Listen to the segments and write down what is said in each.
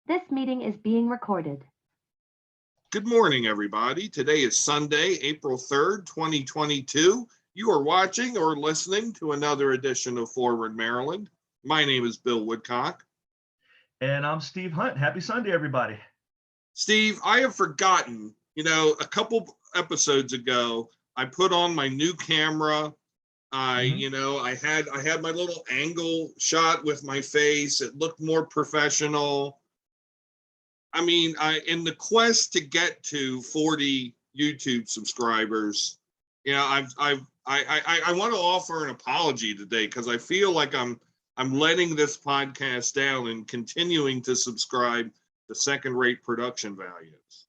This meeting is being recorded. Good morning, everybody. Today is Sunday, April 3rd, 2022. You are watching or listening to another edition of Forward Maryland. My name is Bill Woodcock. And I'm Steve Hunt. Happy Sunday, everybody. Steve, I have forgotten, a couple episodes ago, I put on my new camera. I had my little angle shot with my face. It looked more professional. I mean, in the quest to get to 40 YouTube subscribers, I want to offer an apology today because I feel like I'm letting this podcast down and continuing to subscribe to second-rate production values.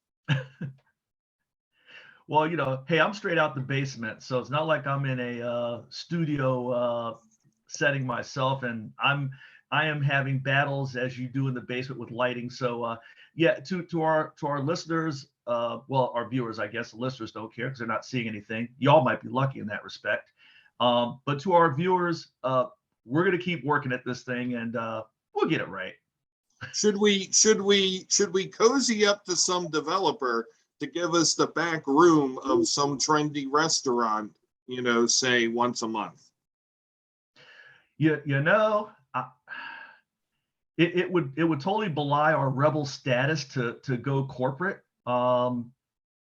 Well, hey, I'm straight out the basement, so it's not like I'm in a studio setting myself, and I am having battles as you do in the basement with lighting. So yeah, to our listeners, well, our viewers, I guess the listeners don't care because they're not seeing anything. Y'all might be lucky in that respect. But to our viewers, we're gonna keep working at this thing, and we'll get it right. Should we cozy up to some developer to give us the back room of some trendy restaurant, say once a month? It would totally belie our rebel status to go corporate. And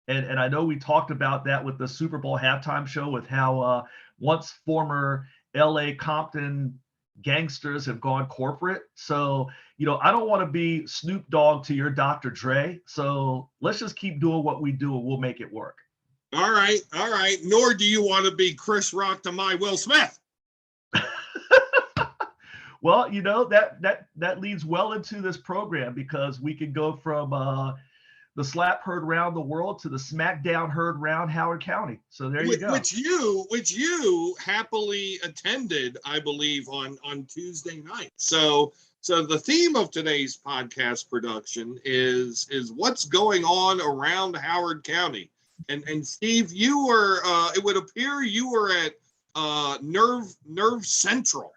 I know we talked about that with the Super Bowl halftime show with how once former LA Compton gangsters have gone corporate. So, I don't want to be Snoop Dogg to your Dr. Dre. So let's just keep doing what we do and we'll make it work. All right. Nor do you want to be Chris Rock to my Will Smith. Well, that leads well into this program because we could go from the slap heard round the world to the smackdown heard round Howard County. So there you go. Which you happily attended, I believe, on Tuesday night. So the theme of today's podcast production is what's going on around Howard County. And Steve, you were it would appear you were at Nerve Central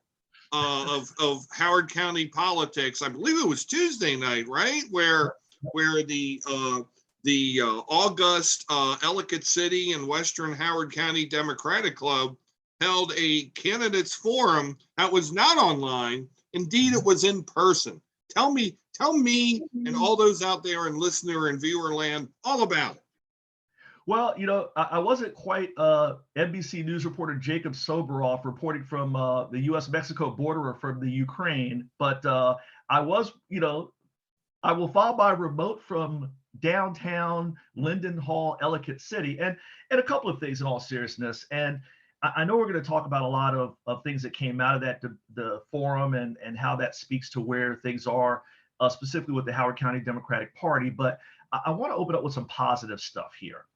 of Howard County politics. I believe it was Tuesday night, right? Where the August Ellicott City and Western Howard County Democratic Club held a candidates forum that was not online. Indeed, it was in person. Tell me and all those out there in listener and viewer land all about it. Well, I wasn't quite NBC News reporter Jacob Soboroff reporting from the U.S.-Mexico border or from the Ukraine, but I was, I will file by remote from downtown Linden Hall, Ellicott City, and a couple of things in all seriousness. And I know we're going to talk about a lot of things that came out of that, the forum and how that speaks to where things are, specifically with the Howard County Democratic Party. But I want to open up with some positive stuff here.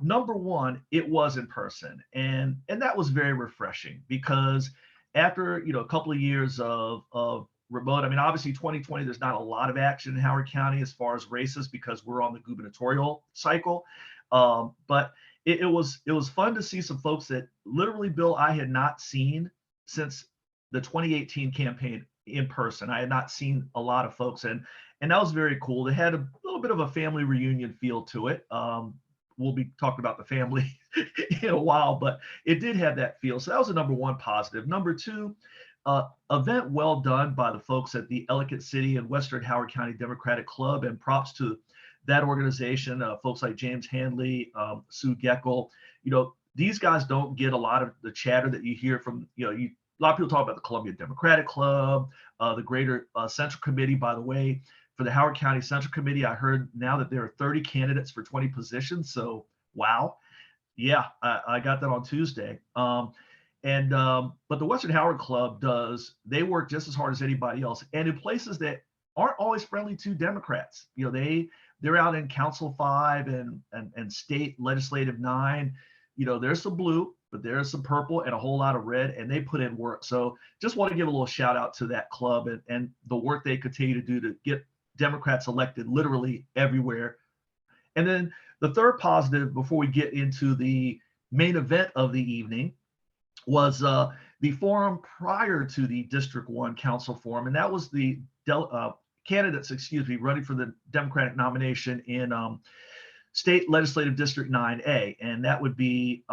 Number one, it was in person, and that was very refreshing because after a couple of years of remote, I mean, obviously 2020, there's not a lot of action in Howard County as far as races because we're on the gubernatorial cycle. But it was fun to see some folks that literally, Bill, I had not seen since the 2018 campaign in person. I had not seen a lot of folks, and that was very cool. They had a little bit of a family reunion feel to it. We'll be talking about the family in a while, but it did have that feel. So that was a number one positive. Number two, event well done by the folks at the Ellicott City and Western Howard County Democratic Club, and props to that organization, folks like James Handley, Sue Geckel. These guys don't get a lot of the chatter that you hear from, a lot of people talk about the Columbia Democratic Club, the Greater Central Committee. By the way, for the Howard County Central Committee, I heard now that there are 30 candidates for 20 positions. So, wow. Yeah, I got that on Tuesday. But the Western Howard Club they work just as hard as anybody else. And in places that aren't always friendly to Democrats. They're out in Council 5 and State Legislative 9. There's some blue, but there's some purple and a whole lot of red, and they put in work. So just want to give a little shout out to that club and the work they continue to do to get Democrats elected literally everywhere. And then the third positive before we get into the main event of the evening was the forum prior to the District 1 Council forum, and that was the candidates, excuse me, running for the Democratic nomination in State Legislative District 9A, and that would be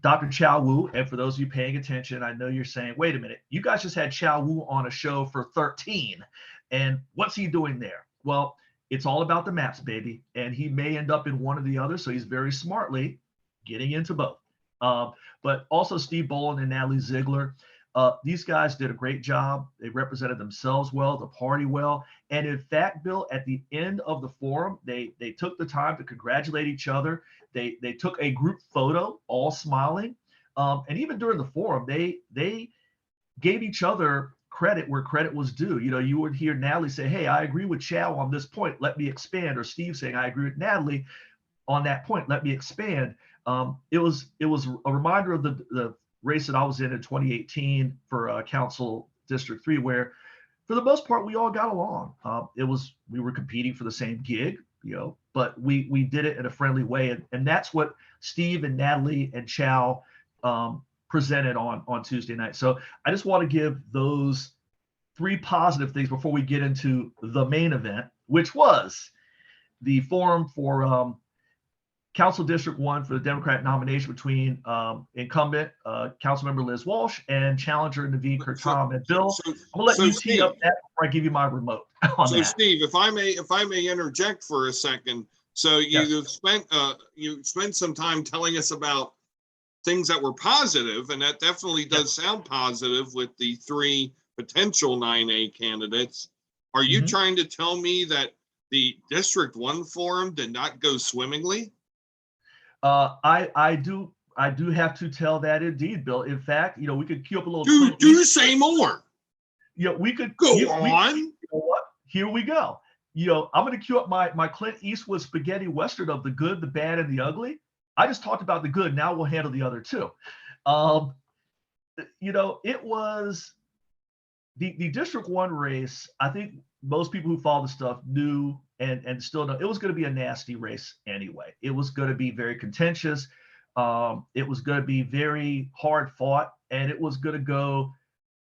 Dr. Chow Wu. And for those of you paying attention, I know you're saying, wait a minute, you guys just had Chow Wu on a show for 13, and what's he doing there? Well, it's all about the maps, baby, and he may end up in one or the other, so he's very smartly getting into both. But also Steve Bolin and Natalie Ziegler. These guys did a great job. They represented themselves well, the party well. And in fact, Bill, at the end of the forum, they took the time to congratulate each other. They took a group photo, all smiling. And even during the forum, they gave each other credit where credit was due. You know, you would hear Natalie say, hey, I agree with Chow on this point. Let me expand. Or Steve saying, I agree with Natalie on that point. Let me expand. It was a reminder of the race that I was in 2018 for Council District 3, where for the most part, we all got along. We were competing for the same gig, you know, but we did it in a friendly way. And that's what Steve and Natalie and Chow presented on Tuesday night. So I just want to give those 3 positive things before we get into the main event, which was the forum for Council District 1 for the Democratic nomination between incumbent Councilmember Liz Walsh and challenger Naveen Kurtam. And Bill, I'm gonna let you tee up that before I give you my remote on that. Steve, if I may interject for a second. So you spent some time telling us about things that were positive, and that definitely does sound positive with the 3 potential 9A candidates. Are you trying to tell me that the District 1 forum did not go swimmingly? I do have to tell that indeed, Bill. In fact, you know, we could queue up a little. Do say more. You know, we could go on. You know what? Here we go. You know, I'm going to queue up my Clint Eastwood spaghetti western of the good, the bad, and the ugly. I just talked about the good. Now we'll handle the other 2. You know, it was the District 1 race. I think most people who follow the stuff knew and still know it was going to be a nasty race anyway. It was going to be very contentious. It was going to be very hard fought, and it was going to go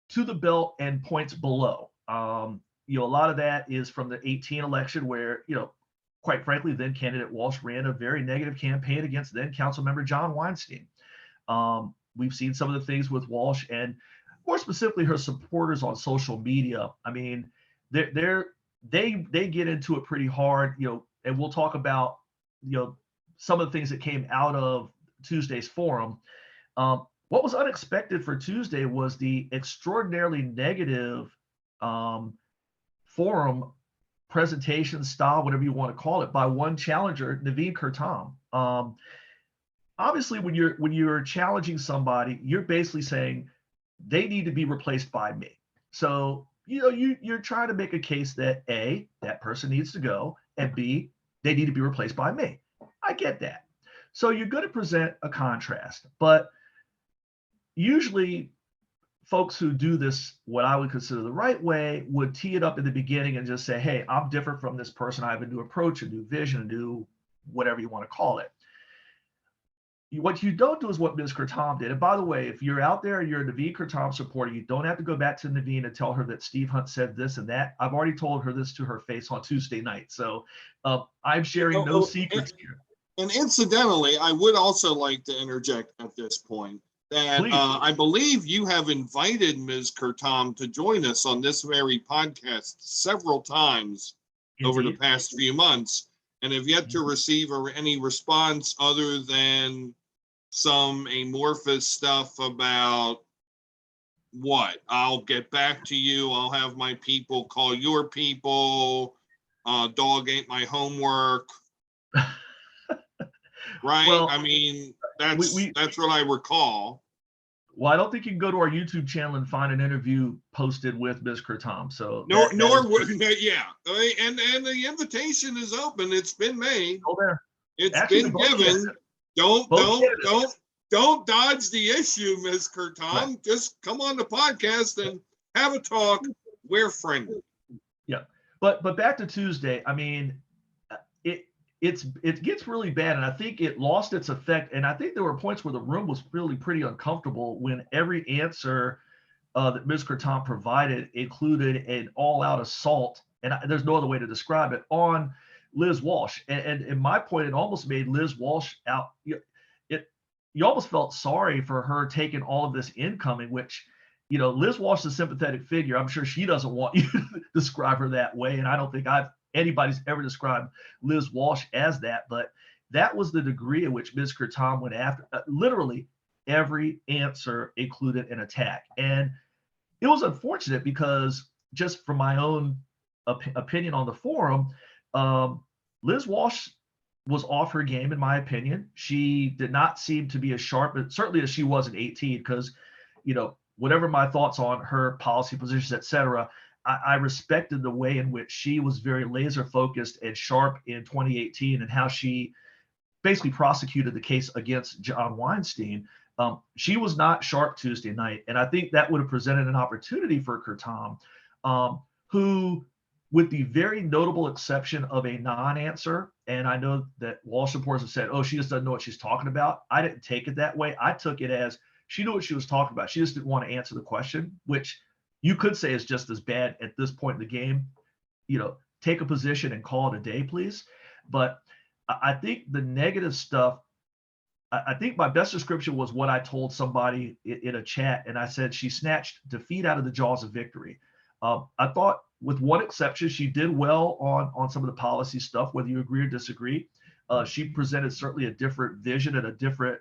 to the belt and points below. You know, a lot of that is from the 2018 election where, you know, quite frankly, then candidate Walsh ran a very negative campaign against then council member John Weinstein. We've seen some of the things with Walsh and more specifically her supporters on social media. I mean, they get into it pretty hard, you know, and we'll talk about, you know, some of the things that came out of Tuesday's forum. What was unexpected for Tuesday was the extraordinarily negative forum presentation style, whatever you want to call it, by one challenger, Naveen Kurtam. Obviously, when you're challenging somebody, you're basically saying they need to be replaced by me. So, you know, you're trying to make a case that A, that person needs to go, and B, they need to be replaced by me. I get that. So you're going to present a contrast, but usually folks who do this, what I would consider the right way, would tee it up in the beginning and just say, hey, I'm different from this person. I have a new approach, a new vision, a new whatever you want to call it. What you don't do is what Ms. Kurtam did. And by the way, if you're out there and you're a Naveen Kurtam supporter, you don't have to go back to Naveen and tell her that Steve Hunt said this and that. I've already told her this to her face on Tuesday night. So I'm sharing no secrets here. And incidentally, I would also like to interject at this point that I believe you have invited Ms. Kurtam to join us on this very podcast several times over the past few months, and have yet to receive any response other than some amorphous stuff about what? I'll get back to you. I'll have my people call your people. Dog ate my homework. Right? Well, I mean, that's what I recall. Well, I don't think you can go to our YouTube channel and find an interview posted with Ms. Kurtam. So yeah. And the invitation is open. It's been made. Oh, there. It's actually been given. Don't dodge the issue, Ms. Kurtam. Right. Just come on the podcast and have a talk. We're friendly. Yeah. But back to Tuesday. I mean, it gets really bad, and I think it lost its effect. And I think there were points where the room was really pretty uncomfortable when every answer that Ms. Kurtam provided included an all-out assault and there's no other way to describe it, on Liz Walsh. And in my point, it almost made Liz Walsh out. You almost felt sorry for her taking all of this incoming, which, Liz Walsh is a sympathetic figure. I'm sure she doesn't want you to describe her that way. And I don't think anybody's ever described Liz Walsh as that. But that was the degree at which Ms. Curtin went after literally every answer included an attack. And it was unfortunate because, just from my own opinion on the forum, Liz Walsh was off her game, in my opinion. She did not seem to be as sharp, but certainly as she was in 18, because, whatever my thoughts on her policy positions, et cetera, I respected the way in which she was very laser focused and sharp in 2018, and how she basically prosecuted the case against John Weinstein. She was not sharp Tuesday night. And I think that would have presented an opportunity for Curtin, who, with the very notable exception of a non-answer, and I know that Walsh supporters have said, oh, she just doesn't know what she's talking about. I didn't take it that way. I took it as she knew what she was talking about. She just didn't want to answer the question, which you could say is just as bad at this point in the game. Take a position and call it a day, please. But I think the negative stuff, I think my best description was what I told somebody in a chat, and I said she snatched defeat out of the jaws of victory. I thought, with one exception, she did well on some of the policy stuff, whether you agree or disagree. She presented certainly a different vision and a different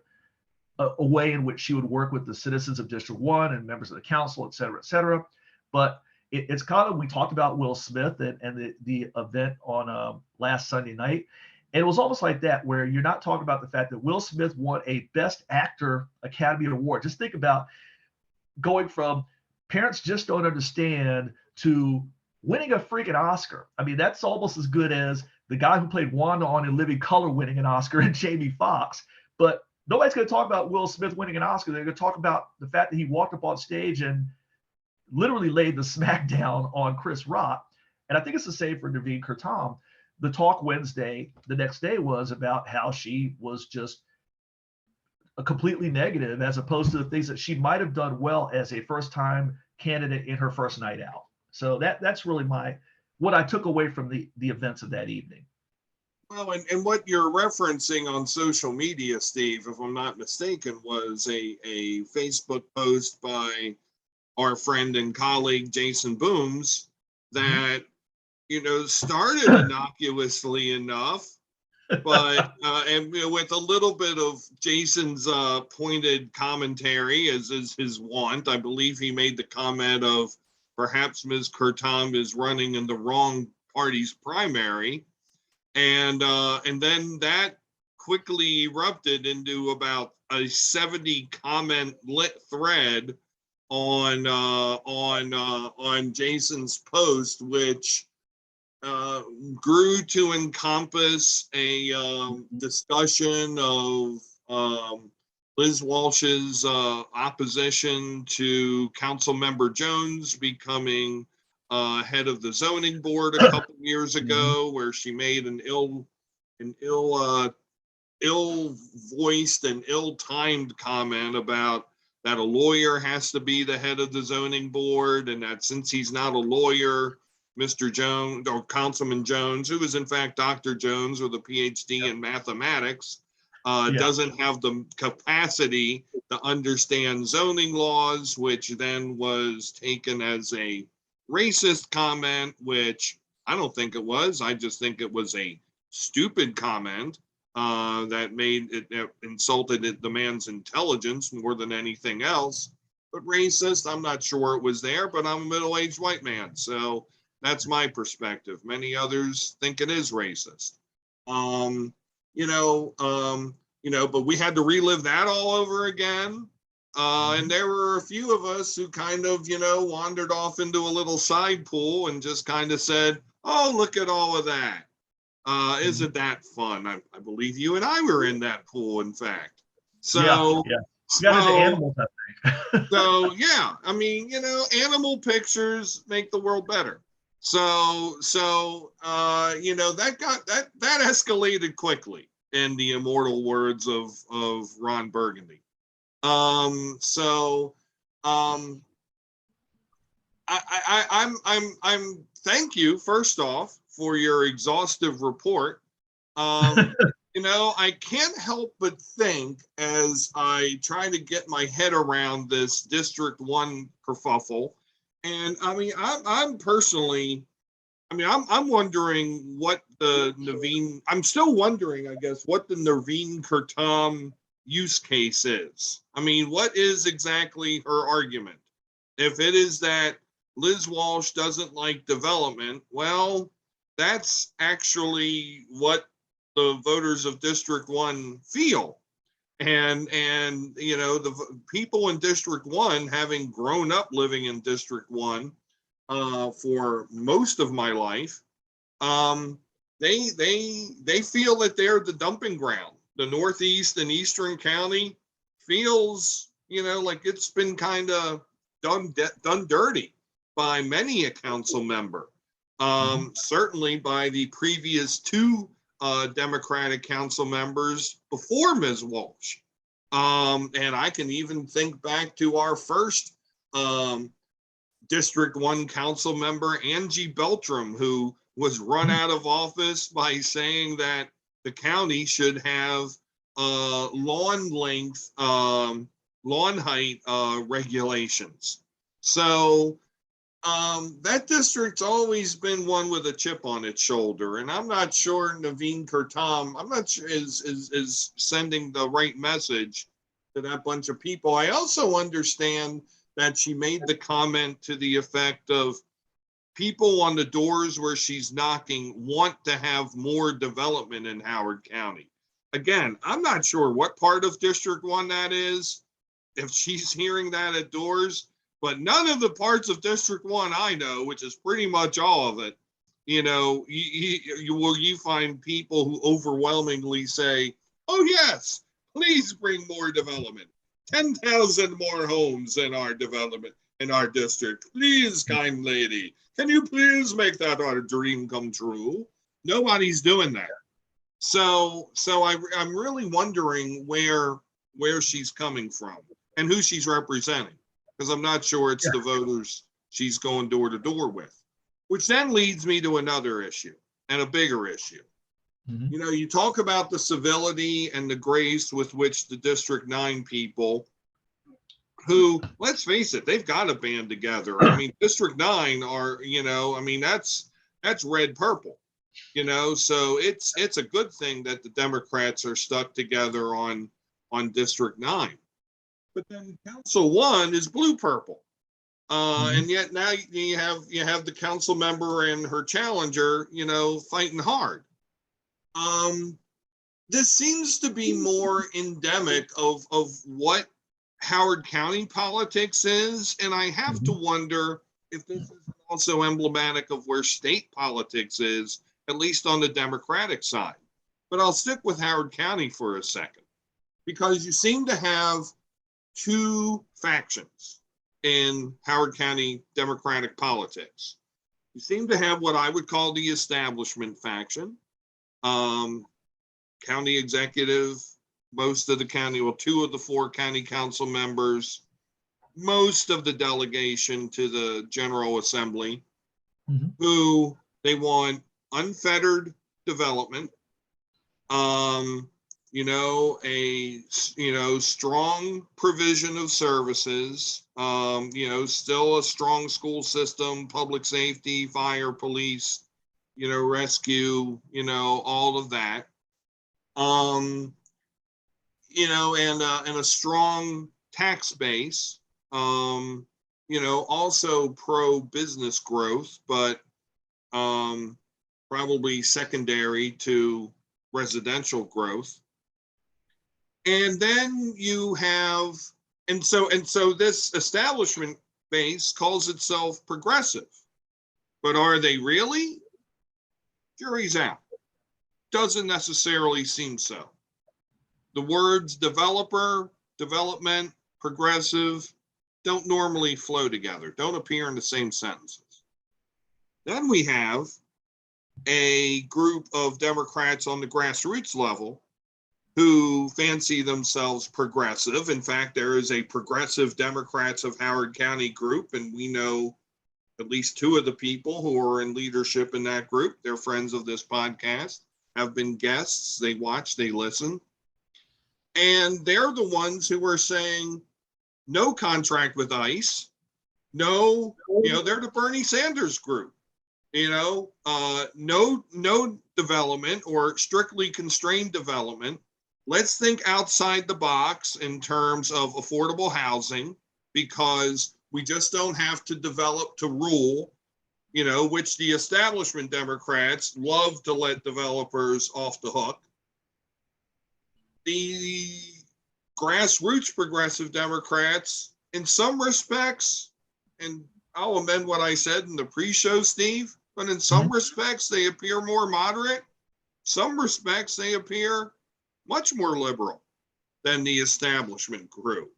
a way in which she would work with the citizens of District 1 and members of the council, et cetera, et cetera. But it's kind of, we talked about Will Smith and the event on last Sunday night. And it was almost like that, where you're not talking about the fact that Will Smith won a Best Actor Academy Award. Just think about going from Parents Just Don't Understand to winning a freaking Oscar. I mean, that's almost as good as the guy who played Wanda on In Living Color winning an Oscar, and Jamie Foxx. But nobody's going to talk about Will Smith winning an Oscar. They're going to talk about the fact that he walked up on stage and literally laid the smackdown on Chris Rock. And I think it's the same for Naveen Curtin. The talk Wednesday, the next day, was about how she was just a completely negative, as opposed to the things that she might have done well as a first-time candidate in her first night out. So that's really what I took away from the events of that evening. Well, and what you're referencing on social media, Steve, if I'm not mistaken, was a Facebook post by our friend and colleague Jason Booms that started innocuously enough, but and with a little bit of Jason's pointed commentary, as is his wont. I believe he made the comment of perhaps Ms. Curtin is running in the wrong party's primary, and then that quickly erupted into about a 70 comment lit thread on Jason's post, which grew to encompass a discussion of Liz Walsh's opposition to Councilmember Jones becoming head of the zoning board a couple years ago, where she made an ill-voiced and ill-timed comment about that a lawyer has to be the head of the zoning board, and that since he's not a lawyer, Mr. Jones, or Councilman Jones, who is in fact Dr. Jones with a PhD in mathematics, doesn't have the capacity to understand zoning laws, which then was taken as a racist comment, which I don't think it was. I just think it was a stupid comment that insulted the man's intelligence more than anything else. But racist, I'm not sure it was there, but I'm a middle-aged white man, so that's my perspective. Many others think it is racist. But we had to relive that all over again. And there were a few of us who kind of, wandered off into a little side pool and just kind of said, oh, look at all of that. Isn't that fun? I believe you and I were in that pool, in fact. So, yeah. You got into animals, I think. So, yeah, I mean, animal pictures make the world better. So that escalated quickly, in the immortal words of Ron Burgundy. I'm thank you, first off, for your exhaustive report. Um, I can't help but think as I try to get my head around this District 1 kerfuffle. And I mean, I'm personally, I'm wondering what the Naveen, I'm still wondering, I guess, what the Naveen Kurtam use case is. I mean, what is exactly her argument? If it is that Liz Walsh doesn't like development, well, that's actually what the voters of District 1 feel. And the people in District 1, having grown up living in District 1 for most of my life, they feel that they're the dumping ground. The Northeast and Eastern County feels, like it's been kind of done dirty by many a council member. Certainly by the previous two Democratic council members before Ms. Walsh. And I can even think back to our first District 1 council member, Angie Beltram, who was run out of office by saying that the county should have lawn length, lawn height regulations. So that district's always been one with a chip on its shoulder, and I'm not sure Naveen Kurtam, I'm not sure is sending the right message to that bunch of people. I also understand that she made the comment to the effect of people on the doors where she's knocking want to have more development in Howard County. Again, I'm not sure what part of District 1 that is, if she's hearing that at doors. But none of the parts of District 1 I know, which is pretty much all of it, you find people who overwhelmingly say, oh, yes, please bring more development. 10,000 more homes in our development, in our district. Please, kind lady, can you please make that our dream come true? Nobody's doing that. So I'm really wondering where she's coming from and who she's representing, because I'm not sure it's the voters she's going door to door with, which then leads me to another issue and a bigger issue. You talk about the civility and the grace with which the District 9 people, who, let's face it, they've got to band together. I mean, District 9 are, that's red purple, so it's a good thing that the Democrats are stuck together on District 9. But then Council 1 is blue purple. And yet now you have the council member and her challenger, fighting hard. This seems to be more endemic of what Howard County politics is, and I have to wonder if this is also emblematic of where state politics is, at least on the Democratic side. But I'll stick with Howard County for a second, because you seem to have two factions in Howard County Democratic politics. You seem to have what I would call the establishment faction. County executive, most of the county, well, 2 of the 4 county council members, most of the delegation to the General Assembly, who they want unfettered development, strong provision of services, still a strong school system, public safety, fire, police, rescue, all of that. And a strong tax base, also pro-business growth, but probably secondary to residential growth. And then you have, and so this establishment base calls itself progressive, but are they really? Jury's out. Doesn't necessarily seem so. The words developer, development, progressive don't normally flow together, don't appear in the same sentences. Then we have a group of Democrats on the grassroots level who fancy themselves progressive. In fact, there is a Progressive Democrats of Howard County group, and we know At least two of the people who are in leadership in that group, they're friends of this podcast, have been guests. They watch, they listen. And they're the ones who are saying no contract with ICE, no, they're the Bernie Sanders group, no development or strictly constrained development. Let's think outside the box in terms of affordable housing, because we just don't have to develop to rule, which the establishment Democrats love to let developers off the hook. The grassroots progressive Democrats, in some respects, and I'll amend what I said in the pre-show, Steve, but in some respects, they appear more moderate. Some respects, they appear much more liberal than the establishment group.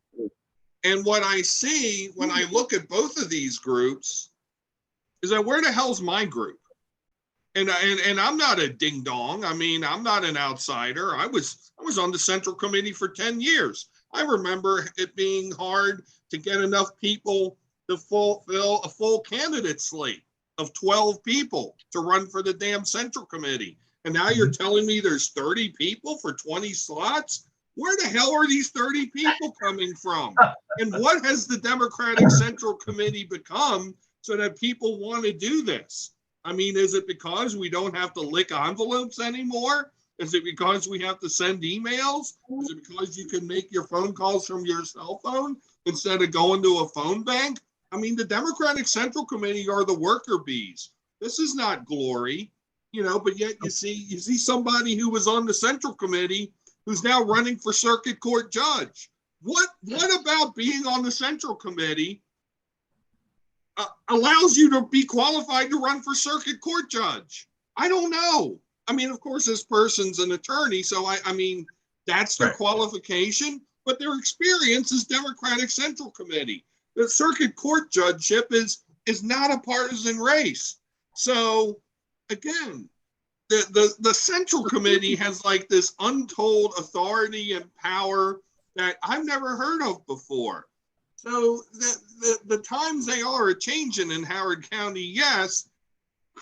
And what I see when I look at both of these groups is that where the hell's my group? And I'm not a ding dong. I mean, I'm not an outsider. I was on the Central Committee for 10 years. I remember it being hard to get enough people to fulfill a full candidate slate of 12 people to run for the damn Central Committee. And now you're telling me there's 30 people for 20 slots? Where the hell are these 30 people coming from? And what has the Democratic Central Committee become so that people want to do this? I mean, is it because we don't have to lick envelopes anymore? Is it because we have to send emails? Is it because you can make your phone calls from your cell phone instead of going to a phone bank? I mean, the Democratic Central Committee are the worker bees. This is not glory, but yet you see somebody who was on the Central Committee who's now running for circuit court judge. What about being on the Central Committee allows you to be qualified to run for circuit court judge? I don't know. I mean, of course, this person's an attorney, so I mean, that's their qualification, but their experience is Democratic Central Committee. The circuit court judgeship is not a partisan race. So again, the Central Committee has like this untold authority and power that I've never heard of before. So the times they are changing in Howard County, yes,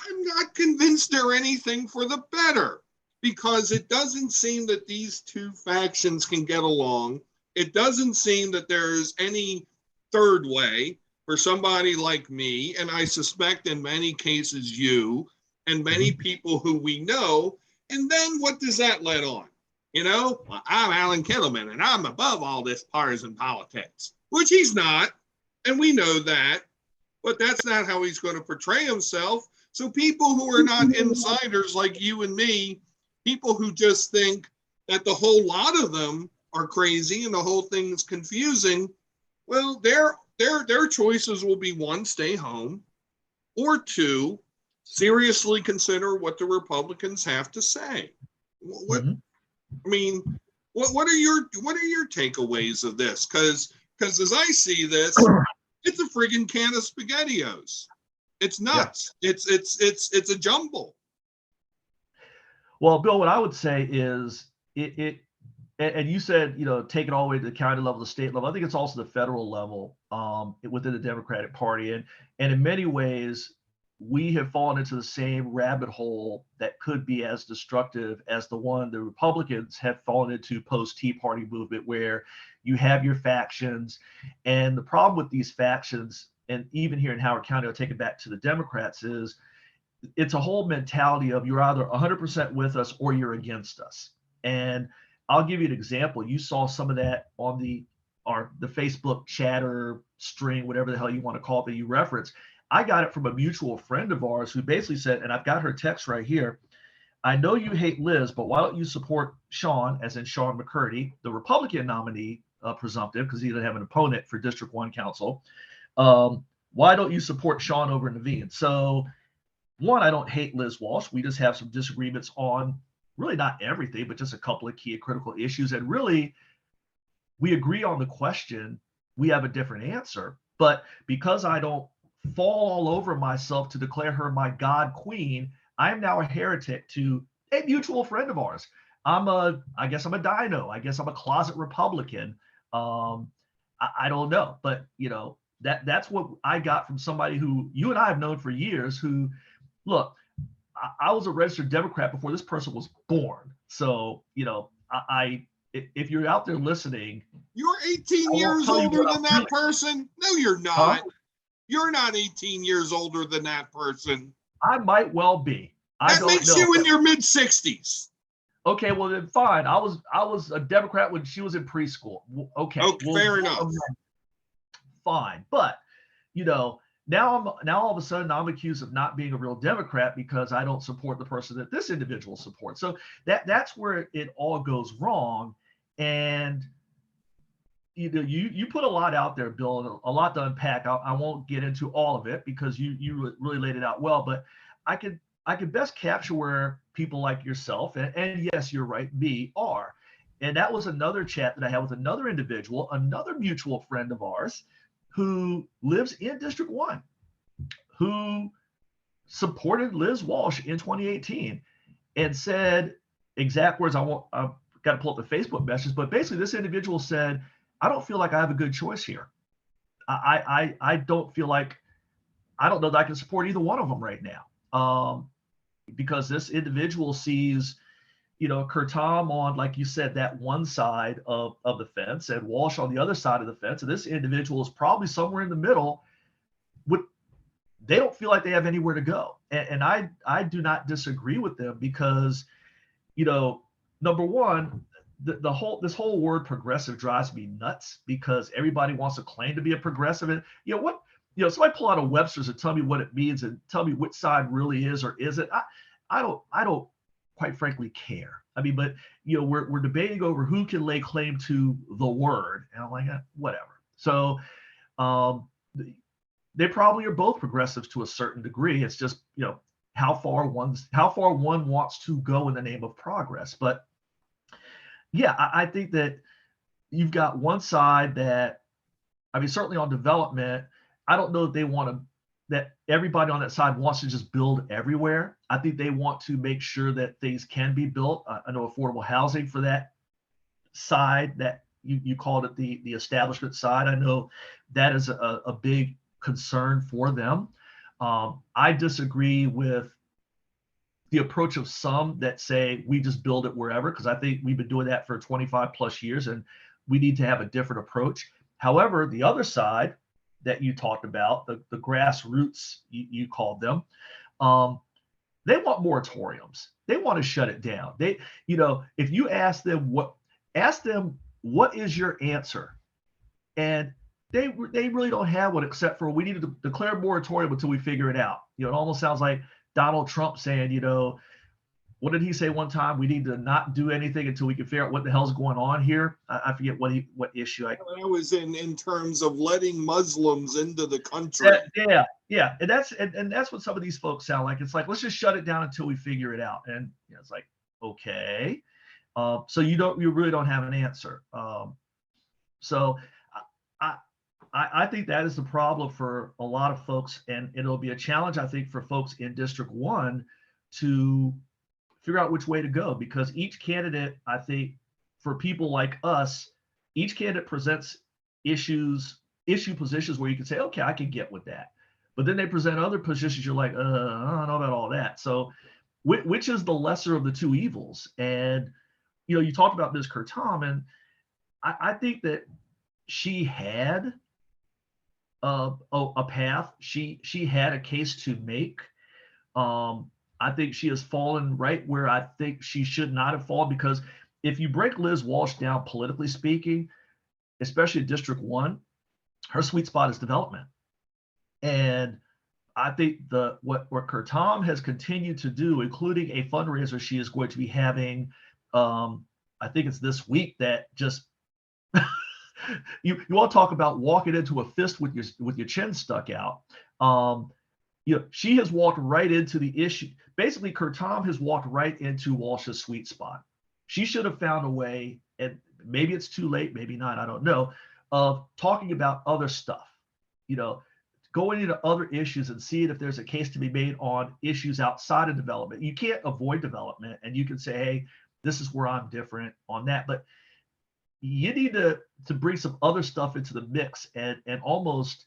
I'm not convinced they're anything for the better, because it doesn't seem that these two factions can get along. It doesn't seem that there's any third way for somebody like me, and I suspect in many cases you, and many people who we know. And then what does that let on? Well, I'm Alan Kittleman, and I'm above all this partisan politics, which he's not, and we know that, but that's not how he's going to portray himself. So people who are not insiders like you and me, people who just think that the whole lot of them are crazy and the whole thing's confusing, well, their choices will be, one, stay home, or two, seriously consider what the Republicans have to say. What I mean, what are your takeaways of this? Because as I see this, it's a friggin' can of SpaghettiOs. It's nuts. Yeah. It's a jumble. Well, Bill, what I would say is and you said, take it all the way to the county level, the state level. I think it's also the federal level within the Democratic Party. And in many ways, we have fallen into the same rabbit hole that could be as destructive as the one the Republicans have fallen into post-Tea Party movement, where you have your factions. And the problem with these factions, and even here in Howard County, I'll take it back to the Democrats, is it's a whole mentality of you're either 100% with us or you're against us. And I'll give you an example. You saw some of that on the Facebook chatter string, whatever the hell you want to call it, that you referenced. I got it from a mutual friend of ours who basically said, and I've got her text right here, I know you hate Liz, but why don't you support Sean, as in Sean McCurdy, the Republican nominee, presumptive, because he didn't have an opponent for District 1 Council. Why don't you support Sean over Naveen? So, one, I don't hate Liz Walsh. We just have some disagreements on really not everything, but just a couple of key and critical issues. And really, we agree on the question. We have a different answer. But because I don't fall all over myself to declare her my God queen, I am now a heretic to a mutual friend of ours. I guess I'm a dino. I guess I'm a closet Republican. I don't know. But, That's what I got from somebody who you and I have known for years. Who, look, I was a registered Democrat before this person was born. So if you're out there listening, You're 18 I won't years tell you older what than I'm that feeling. person. No, you're Huh? not. You're not 18 years older than that person. I might well be. I That don't makes know. you in your mid 60s. Okay, well then fine. I was a Democrat when she was in preschool. Okay, Okay, well, fair enough. fine. But now all of a sudden I'm accused of not being a real Democrat because I don't support the person that this individual supports. So that's where it all goes wrong. And you put a lot out there, Bill, and a lot to unpack. I won't get into all of it because you really laid it out well. But I could best capture where people like yourself and yes, you're right, me are. And that was another chat that I had with another individual, another mutual friend of ours, who lives in District 1, who supported Liz Walsh in 2018 and said exact words. I've got to pull up the Facebook message, but basically this individual said, I don't feel like I have a good choice here. I don't feel like, I don't know that I can support either one of them right now. Because this individual sees, Kurtam on, like you said, that one side of the fence and Walsh on the other side of the fence. And this individual is probably somewhere in the middle. They don't feel like they have anywhere to go. And I do not disagree with them because, number one, this whole word progressive drives me nuts because everybody wants to claim to be a progressive. And somebody pull out a Webster's and tell me what it means and tell me which side really is or isn't. I don't quite frankly care. I mean, but we're debating over who can lay claim to the word, and I'm like, whatever. So they probably are both progressives to a certain degree. It's just how far one wants to go in the name of progress. But yeah, I think that you've got one side that, I mean, certainly on development, I don't know if they want to, that everybody on that side wants to just build everywhere. I think they want to make sure that things can be built. I know affordable housing for that side that you called it the establishment side. I know that is a big concern for them. I disagree with the approach of some that say we just build it wherever, because I think we've been doing that for 25 plus years and we need to have a different approach. However, the other side that you talked about, the grassroots, you called them, they want moratoriums. They want to shut it down. If you ask them what is your answer, and they really don't have one except for we need to declare a moratorium until we figure it out. It almost sounds like Donald Trump saying, what did he say one time? We need to not do anything until we can figure out what the hell's going on here. I forget what issue. That was in terms of letting Muslims into the country. Yeah, and that's what some of these folks sound like. It's like, let's just shut it down until we figure it out. And it's like, okay, so you really don't have an answer. So I think that is the problem for a lot of folks, and it'll be a challenge, I think, for folks in District 1 to figure out which way to go, because each candidate, I think, for people like us, each candidate presents issue positions where you can say, okay, I can get with that. But then they present other positions you're like, I don't know about all that. So which is the lesser of the two evils? And, you talked about Ms. Kurtam, and I think that she had a path. She had a case to make. I think she has fallen right where I think she should not have fallen, because if you break Liz Walsh down politically speaking, especially District 1, her sweet spot is development. And I think what Kurtam has continued to do, including a fundraiser she is going to be having, I think it's this week, that just you all talk about walking into a fist with your chin stuck out. She has walked right into the issue. Basically, Kurtam has walked right into Walsh's sweet spot. She should have found a way, and maybe it's too late, maybe not, I don't know, of talking about other stuff, going into other issues and seeing if there's a case to be made on issues outside of development. You can't avoid development, and you can say, hey, this is where I'm different on that. But you need to bring some other stuff into the mix and almost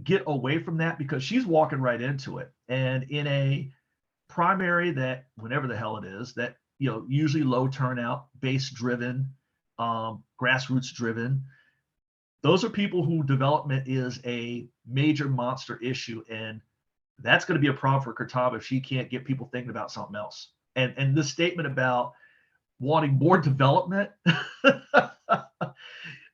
get away from that because she's walking right into it. And in a primary that, whenever the hell it is, that, usually low turnout, base driven, grassroots driven, those are people who development is a major monster issue. And that's going to be a problem for Kurtava if she can't get people thinking about something else. And this statement about wanting more development,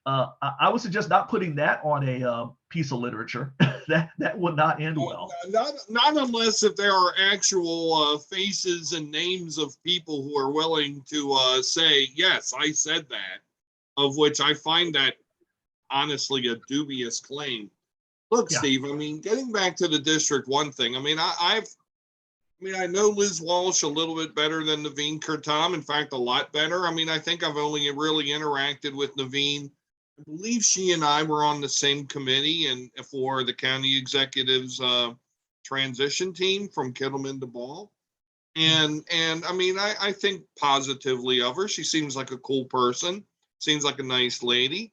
I would suggest not putting that on a piece of literature. that would not end well. Not unless if there are actual faces and names of people who are willing to say, yes, I said that, of which I find that honestly a dubious claim. Look, Yeah. Steve, I mean, getting back to the District 1 thing, I mean, I know Liz Walsh a little bit better than Naveen Kurtam. In fact, a lot better. I mean, I think I've only really interacted with Naveen. I believe she and I were on the same committee and for the county executives transition team from Kittleman to Ball. And I mean, I think positively of her. She seems like a cool person. Seems like a nice lady.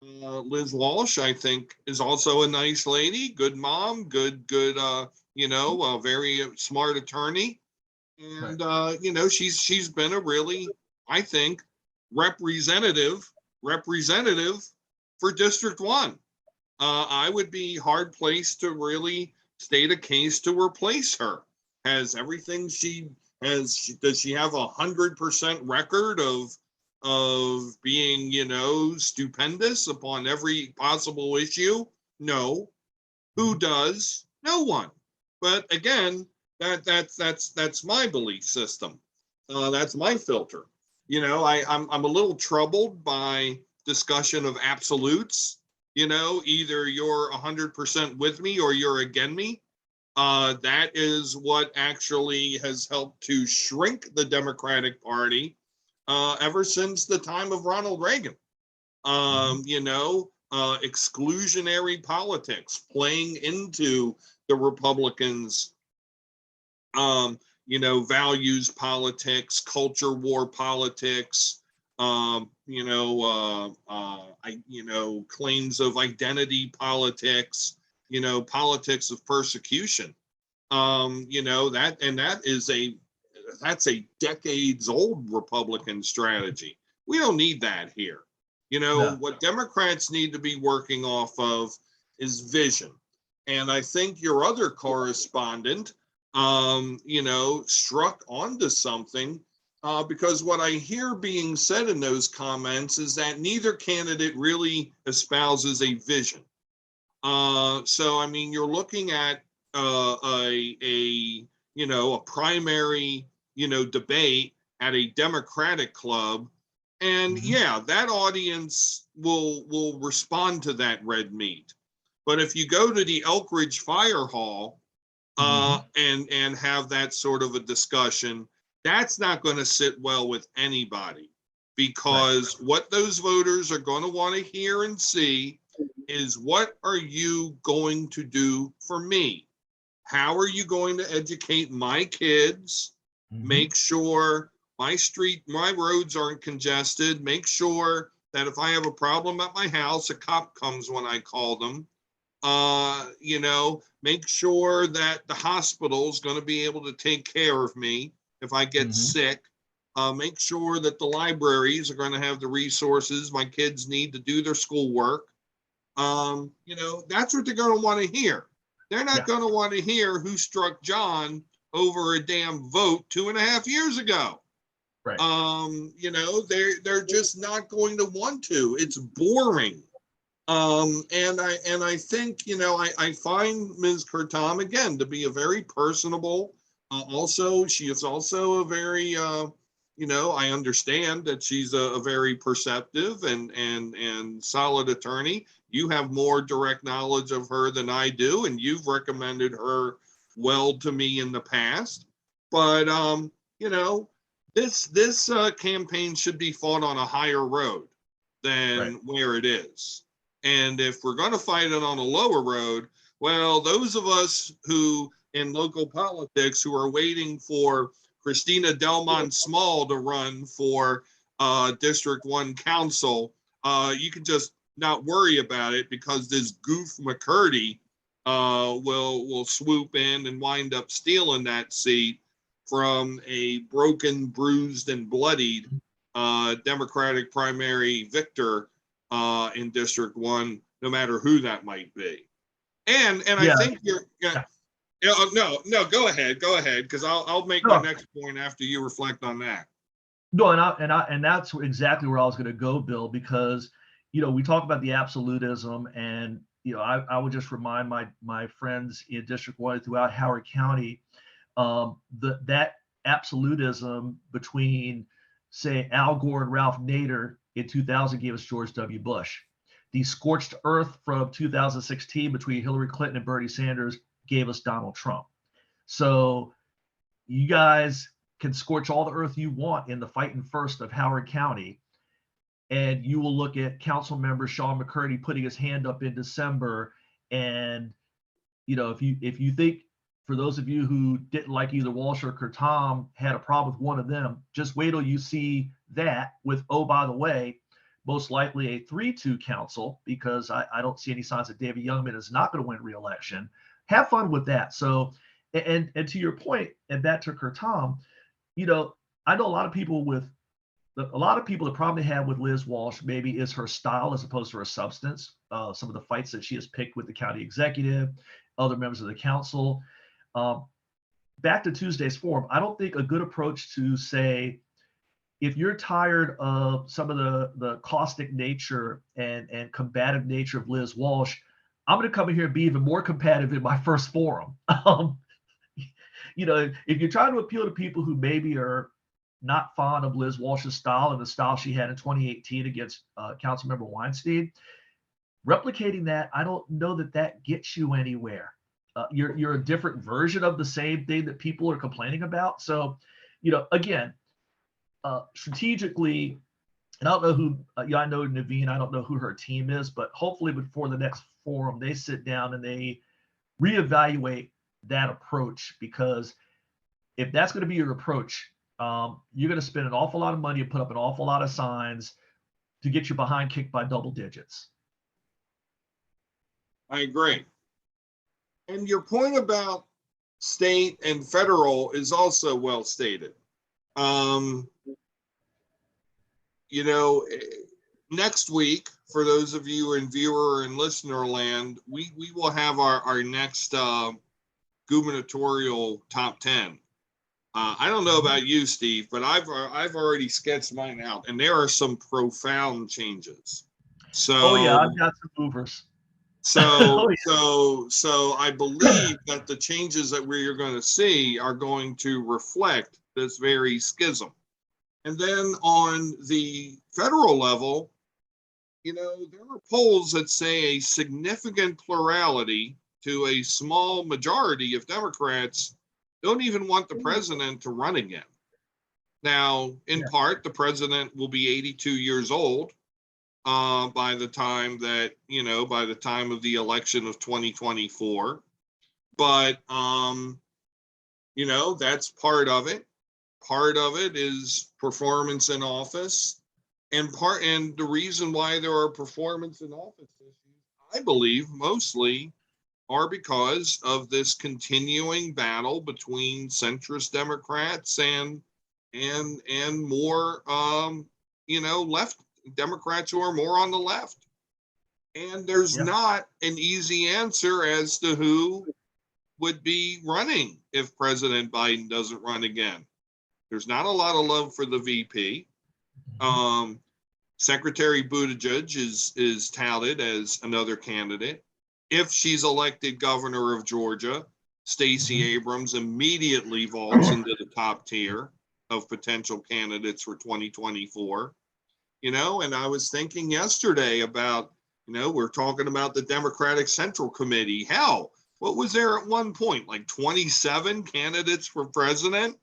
Liz Walsh, I think, is also a nice lady. Good mom. Good. A very smart attorney. And Right. she's been a really, I think, representative for District 1. I would be hard placed to really state a case to replace her. Has everything she has? Does she have 100% record of being, stupendous upon every possible issue? No. Who does? No one. But again, that's my belief system. That's my filter. I'm a little troubled by discussion of absolutes. Either you're 100% with me or you're against me. That is what actually has helped to shrink the Democratic Party ever since the time of Ronald Reagan. Exclusionary politics playing into the Republicans' values politics, culture war politics, claims of identity politics, politics of persecution. That's a decades old Republican strategy. We don't need that here. No. What Democrats need to be working off of is vision. And I think your other correspondent, struck onto something because what I hear being said in those comments is that neither candidate really espouses a vision. So, I mean, you're looking at a primary, debate at a Democratic club. And yeah, that audience will respond to that red meat. But if you go to the Elkridge Fire Hall and have that sort of a discussion, that's not going to sit well with anybody because what those voters are going to want to hear and see is what are you going to do for me? How are you going to educate my kids? Make sure my roads aren't congested. Make sure that if I have a problem at my house, a cop comes when I call them. Make sure that the hospital is going to be able to take care of me if I get sick. Make sure that the libraries are going to have the resources my kids need to do their schoolwork. That's what they're going to want to hear. They're not going to want to hear who struck John over a damn vote 2.5 years ago. Right. They're just not going to want to. It's boring. And I think, I find Ms. Kurtam again to be a very personable. Also, she is also a very, I understand that she's a very perceptive and solid attorney. You have more direct knowledge of her than I do, and you've recommended her well to me in the past. But this campaign should be fought on a higher road than where it is. And if we're going to fight it on a lower road, well, those of us who in local politics who are waiting for Christina Delmont Small to run for District 1 Council, you can just not worry about it because this goof McCurdy will swoop in and wind up stealing that seat from a broken, bruised, and bloodied Democratic primary victor in District 1, no matter who that might be. And I think you're no, go ahead, because I'll make my next point after you reflect on that. No, and that's exactly where I was going to go, Bill, because we talk about the absolutism, and I would just remind my friends in District 1 throughout Howard County, that absolutism between, say, Al Gore and Ralph Nader in 2000 gave us George W. Bush. The scorched earth from 2016 between Hillary Clinton and Bernie Sanders gave us Donald Trump. So you guys can scorch all the earth you want in the fighting first of Howard County, and you will look at council member Sean McCurdy putting his hand up in December. And if you think, for those of you who didn't like either Walsh or Kurtam, had a problem with one of them, just wait till you see that with, oh, by the way, most likely a 3-2 council, because I don't see any signs that David Youngman is not going to win re-election. Have fun with that. So, and to your point, and back to Kurtam, I know a lot of people the problem they have with Liz Walsh maybe is her style as opposed to her substance. Some of the fights that she has picked with the county executive, other members of the council. Back to Tuesday's forum, I don't think a good approach to say, if you're tired of some of the caustic nature and combative nature of Liz Walsh, I'm going to come in here and be even more combative in my first forum. If you're trying to appeal to people who maybe are not fond of Liz Walsh's style and the style she had in 2018 against Councilmember Weinstein, replicating that, I don't know that gets you anywhere. You're a different version of the same thing that people are complaining about. So, again, strategically, and I don't know who, I know Naveen, I don't know who her team is, but hopefully before the next forum, they sit down and they reevaluate that approach, because if that's going to be your approach, you're going to spend an awful lot of money and put up an awful lot of signs to get your behind kicked by double digits. I agree. And your point about state and federal is also well stated. Next week, for those of you in viewer and listener land, we will have our next gubernatorial top 10. I don't know about you, Steve, but I've already sketched mine out, and there are some profound changes. So, I've got some movers. So I believe that the changes that we're going to see are going to reflect this very schism. And then on the federal level, there are polls that say a significant plurality to a small majority of Democrats don't even want the president to run again. Now, in part, the president will be 82 years old by the time of the election of 2024. But, that's part of it. Part of it is performance in office. And the reason why there are performance in office issues, I believe, mostly are because of this continuing battle between centrist Democrats and more, left Democrats who are more on the left. And there's not an easy answer as to who would be running if President Biden doesn't run again. There's not a lot of love for the VP. Secretary Buttigieg is touted as another candidate. If she's elected governor of Georgia, Stacey Abrams immediately vaults into the top tier of potential candidates for 2024. And I was thinking yesterday about, we're talking about the Democratic Central Committee. Hell, what was there at one point? Like 27 candidates for president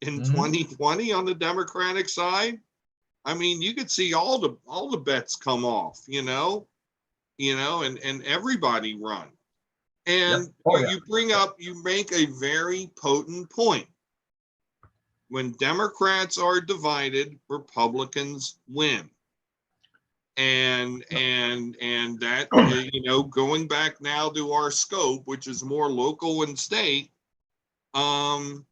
in 2020 on the Democratic side? I mean, you could see all the bets come off, and everybody run. And you make a very potent point. When Democrats are divided, Republicans win. and that going back now to our scope, which is more local and state, there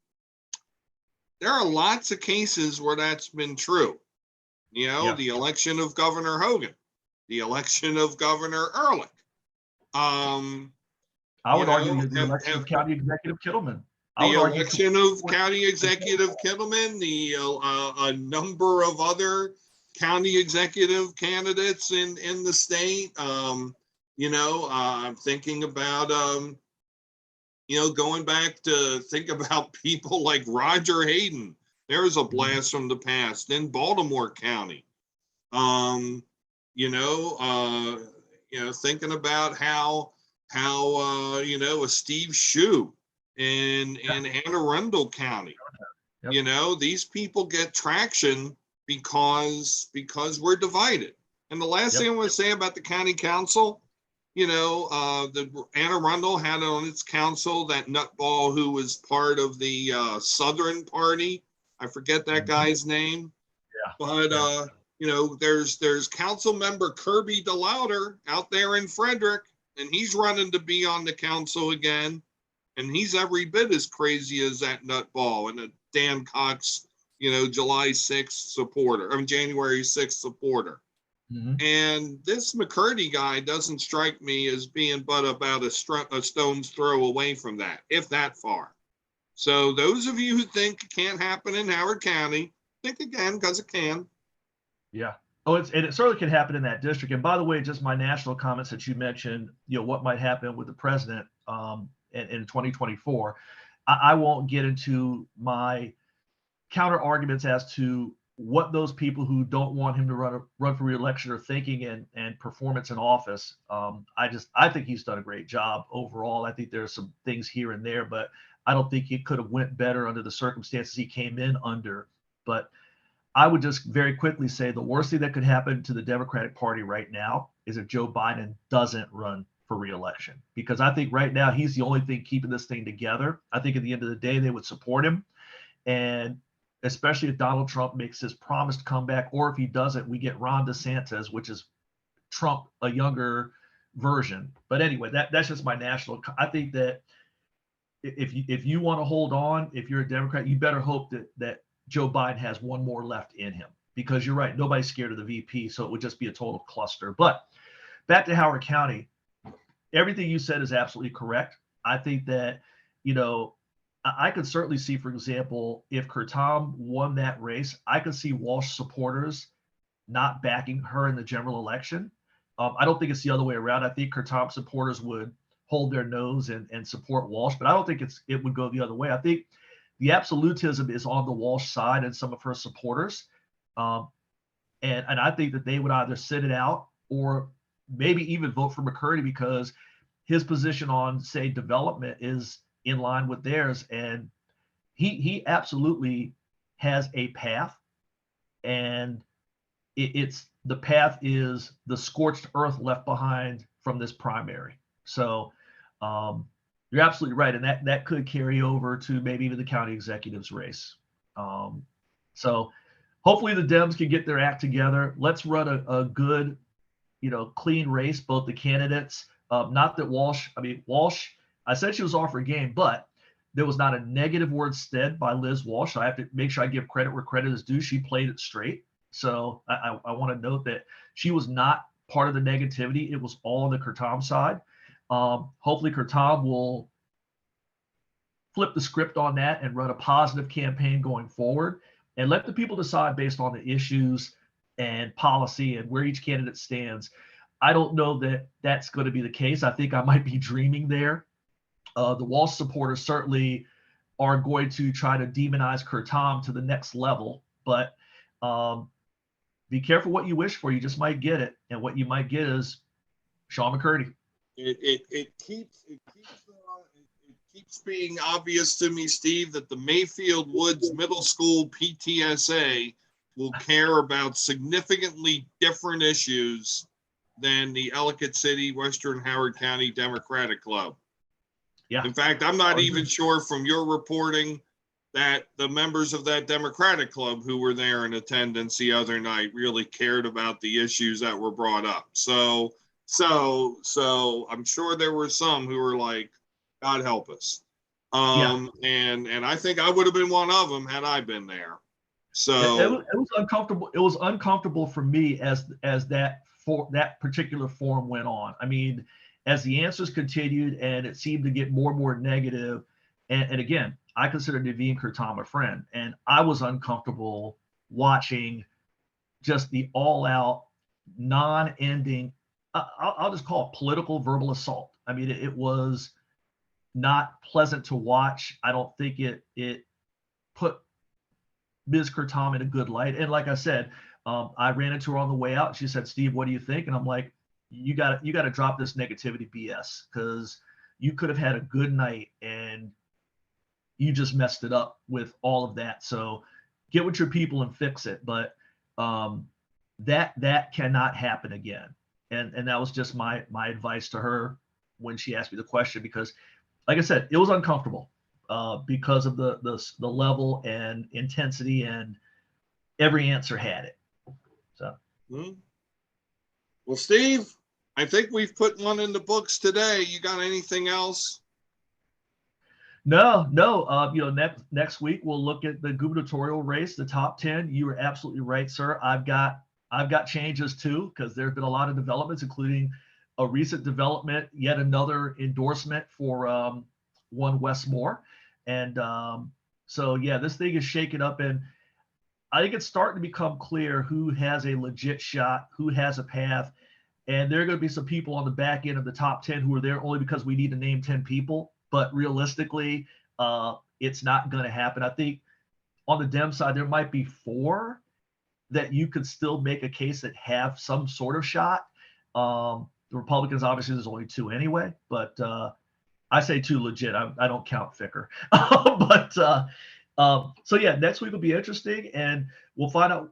are lots of cases where that's been true. The election of Governor Hogan, the election of Governor Ehrlich. I would argue the election of County Executive Kittleman. The election of County Executive Kittleman, a number of other county executive candidates in the state. I'm thinking about going back to think about people like Roger Hayden. There's a blast from the past in Baltimore County. Thinking about how a Steve Shue in Anne Arundel County. Yep. These people get traction because we're divided. And the last thing I want to say about the county council, the Anne Arundel had on its council that nutball who was part of the Southern Party. I forget that guy's name. Yeah. But there's council member Kirby DeLauder out there in Frederick, and he's running to be on the council again. And he's every bit as crazy as that nutball and a Dan Cox, January 6th supporter. Mm-hmm. And this McCurdy guy doesn't strike me as being but about a stone's throw away from that, if that far. So those of you who think it can't happen in Howard County, think again, because it can. Yeah. Oh, it certainly can happen in that district. And by the way, just my national comments that you mentioned, what might happen with the president in 2024. I won't get into my counter arguments as to what those people who don't want him to run for re-election are thinking and performance in office. I think he's done a great job overall. I think there's some things here and there, but I don't think it could have went better under the circumstances he came in under. But I would just very quickly say the worst thing that could happen to the Democratic Party right now is if Joe Biden doesn't run for re-election, because I think right now he's the only thing keeping this thing together. I think at the end of the day, they would support him. And especially if Donald Trump makes his promised comeback, or if he doesn't, we get Ron DeSantis, which is Trump, a younger version. But anyway, that's just my national. I think that if you want to hold on, if you're a Democrat, you better hope that Joe Biden has one more left in him, because you're right, nobody's scared of the VP, so it would just be a total cluster. But back to Howard County, everything you said is absolutely correct. I think that, I could certainly see, for example, if Kurtam won that race, I could see Walsh supporters not backing her in the general election. I don't think it's the other way around. I think Kurtam supporters would hold their nose and support Walsh, but I don't think it would go the other way. I think the absolutism is on the Walsh side and some of her supporters. And I think that they would either sit it out or maybe even vote for McCurdy, because his position on, say, development is in line with theirs. And he absolutely has a path. And the path is the scorched earth left behind from this primary. So you're absolutely right. And that could carry over to maybe even the county executive's race. So hopefully the Dems can get their act together. Let's run a good, clean race, both the candidates. Not that Walsh, I said she was off her game, but there was not a negative word said by Liz Walsh. So I have to make sure I give credit where credit is due. She played it straight. So I want to note that she was not part of the negativity. It was all on the Kurtam side. Hopefully Kurtam will flip the script on that and run a positive campaign going forward, and let the people decide based on the issues and policy and where each candidate stands. I don't know that that's going to be the case. I think I might be dreaming there. The Walsh supporters certainly are going to try to demonize Kurtam to the next level, but be careful what you wish for. You just might get it. And what you might get is Sean McCurdy. It keeps being obvious to me, Steve, that the Mayfield Woods Middle School PTSA will care about significantly different issues than the Ellicott City, Western Howard County Democratic Club. Yeah. In fact, I'm not even sure from your reporting that the members of that Democratic club who were there in attendance the other night really cared about the issues that were brought up. So I'm sure there were some who were like, God help us. And I think I would have been one of them had I been there. So it was uncomfortable. It was uncomfortable for me as that particular forum went on. I mean, as the answers continued and it seemed to get more and more negative, and again, I consider Naveen Kurtam a friend, and I was uncomfortable watching just the all-out, non-ending, I'll just call it political verbal assault. I mean, it was not pleasant to watch. I don't think it put Ms. Kurtam in a good light. And like I said, I ran into her on the way out. She said, Steve, what do you think? And I'm like, you got to drop this negativity BS, because you could have had a good night and you just messed it up with all of that. So get with your people and fix it. But that cannot happen again. And that was just my advice to her when she asked me the question, because like I said, it was uncomfortable because of the level and intensity, and every answer had it. So. Well, Steve, I think we've put one in the books today. You got anything else? No. Next week we'll look at the gubernatorial race, the top 10. You were absolutely right, sir. I've got changes too, because there's been a lot of developments, including a recent development, yet another endorsement for one Westmore. And so, yeah, this thing is shaking up, and I think it's starting to become clear who has a legit shot, who has a path. And there are going to be some people on the back end of the top 10 who are there only because we need to name 10 people. But realistically, it's not going to happen. I think on the Dem side, there might be 4 that you could still make a case that have some sort of shot. The Republicans, obviously, there's only 2 anyway, but I say 2 legit. I don't count Ficker. But so yeah, next week will be interesting, and we'll find out,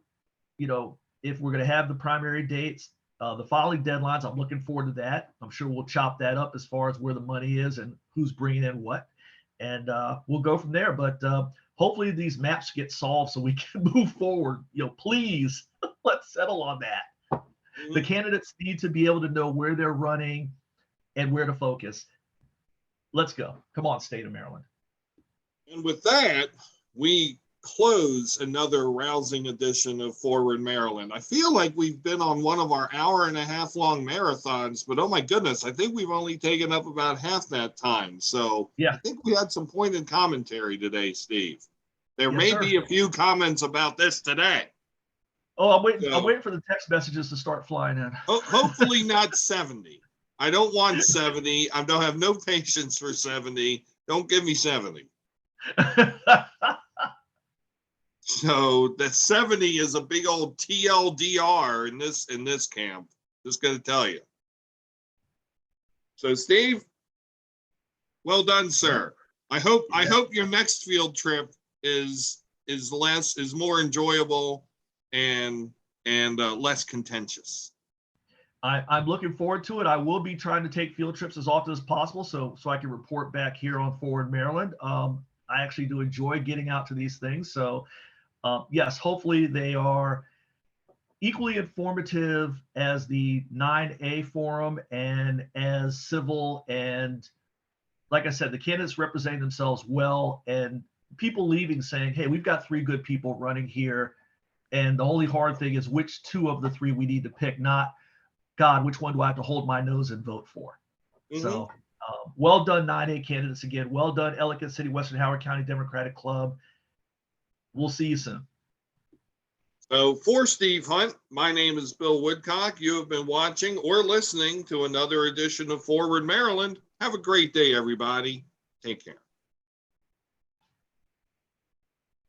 if we're going to have the primary dates, the filing deadlines. I'm looking forward to that. I'm sure we'll chop that up as far as where the money is and who's bringing in what, and we'll go from there. But hopefully these maps get solved so we can move forward. Please let's settle on that. The candidates need to be able to know where they're running and where to focus. Let's go. Come on, state of Maryland. And with that, we close another rousing edition of Forward Maryland. I feel like we've been on one of our hour-and-a-half long marathons, but oh my goodness, I think we've only taken up about half that time. So yeah, I think we had some pointed commentary today, Steve. There may be a few comments about this today. Oh, I'm waiting for the text messages to start flying in. Hopefully not 70. I don't want 70. I don't have no patience for 70. Don't give me 70. So the 70 is a big old TLDR in this camp. Just gonna tell you. So Steve, well done, sir. I hope your next field trip is more enjoyable and less contentious. I'm looking forward to it. I will be trying to take field trips as often as possible, so I can report back here on Forward Maryland. I actually do enjoy getting out to these things. So yes, hopefully they are equally informative as the 9A forum and as civil. And like I said, the candidates representing themselves well, and people leaving saying, hey, we've got 3 good people running here. And the only hard thing is which 2 of the 3 we need to pick, not, God, which one do I have to hold my nose and vote for? Mm-hmm. So well done, 9A candidates again. Well done, Ellicott City, Western Howard County Democratic Club. We'll see you soon. So for Steve Hunt, my name is Bill Woodcock. You have been watching or listening to another edition of Forward Maryland. Have a great day, everybody. Take care.